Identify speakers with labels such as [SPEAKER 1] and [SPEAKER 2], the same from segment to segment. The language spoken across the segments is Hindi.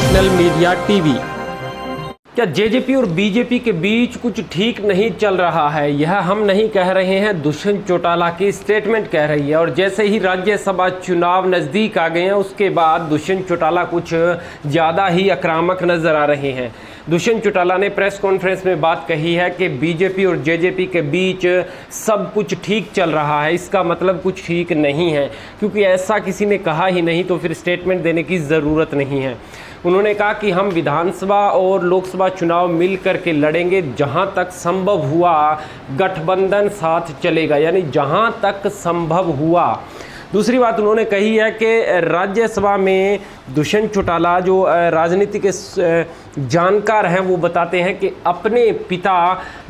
[SPEAKER 1] National media TV. क्या जेजेपी और बीजेपी के बीच कुछ ठीक नहीं चल रहा है? यह हम नहीं कह रहे हैं, दुष्यंत चौटाला की स्टेटमेंट कह रही है। और जैसे ही राज्यसभा चुनाव नज़दीक आ गए हैं उसके बाद दुष्यंत चौटाला कुछ ज़्यादा ही आक्रामक नज़र आ रहे हैं। दुष्यंत चौटाला ने प्रेस कॉन्फ्रेंस में बात कही है कि बीजेपी और जेजेपी के बीच सब कुछ ठीक चल रहा है। इसका मतलब कुछ ठीक नहीं है, क्योंकि ऐसा किसी ने कहा ही नहीं तो फिर स्टेटमेंट देने की ज़रूरत नहीं है। उन्होंने कहा कि हम विधानसभा और लोकसभा चुनाव मिल करके लड़ेंगे, जहां तक संभव हुआ गठबंधन साथ चलेगा, यानी जहां तक संभव हुआ। दूसरी बात उन्होंने कही है कि राज्यसभा में दुष्यंत चौटाला जो राजनीति के जानकार हैं वो बताते हैं कि अपने पिता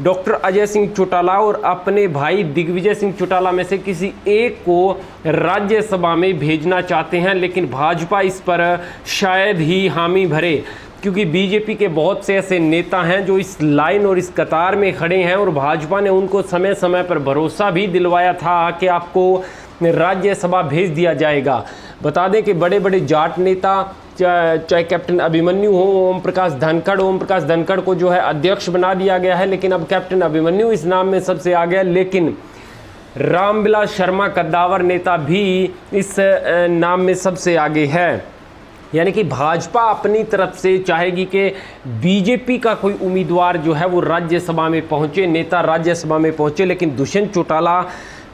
[SPEAKER 1] डॉक्टर अजय सिंह चौटाला और अपने भाई दिग्विजय सिंह चौटाला में से किसी एक को राज्यसभा में भेजना चाहते हैं, लेकिन भाजपा इस पर शायद ही हामी भरे, क्योंकि बीजेपी के बहुत से ऐसे नेता हैं जो इस लाइन और इस कतार में खड़े हैं और भाजपा ने उनको समय समय पर भरोसा भी दिलवाया था कि आपको राज्यसभा भेज दिया जाएगा। बता दें कि बड़े बड़े जाट नेता चाहे कैप्टन अभिमन्यु हो, ओम प्रकाश धनखड़ को जो है अध्यक्ष बना दिया गया है, लेकिन अब कैप्टन अभिमन्यु इस नाम में सबसे आगे है। लेकिन रामविलास शर्मा कद्दावर नेता भी इस नाम में सबसे आगे है। यानी कि भाजपा अपनी तरफ से चाहेगी कि बीजेपी का कोई उम्मीदवार जो है वो राज्यसभा में पहुंचे, नेता राज्यसभा में पहुंचे। लेकिन दुष्यंत चौटाला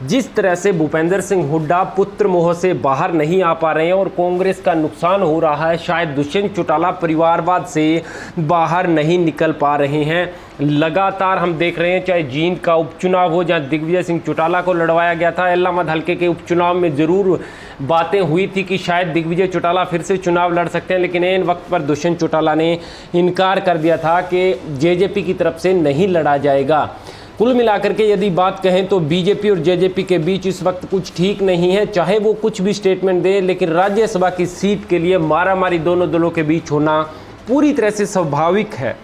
[SPEAKER 1] जिस तरह से भूपेंद्र सिंह हुड्डा पुत्र मोह से बाहर नहीं आ पा रहे हैं और कांग्रेस का नुकसान हो रहा है, शायद दुष्यंत चौटाला परिवारवाद से बाहर नहीं निकल पा रहे हैं। लगातार हम देख रहे हैं, चाहे जींद का उपचुनाव हो जहां दिग्विजय सिंह चौटाला को लड़वाया गया था, इलाहाबाद हल्के के उपचुनाव में ज़रूर बातें हुई थी कि शायद दिग्विजय चौटाला फिर से चुनाव लड़ सकते हैं, लेकिन इन वक्त पर दुष्यंत चौटाला ने इनकार कर दिया था कि जेजेपी की तरफ से नहीं लड़ा जाएगा। कुल मिलाकर के यदि बात कहें तो बीजेपी और जेजेपी के बीच इस वक्त कुछ ठीक नहीं है, चाहे वो कुछ भी स्टेटमेंट दे, लेकिन राज्यसभा की सीट के लिए मारामारी दोनों दलों के बीच होना पूरी तरह से स्वाभाविक है।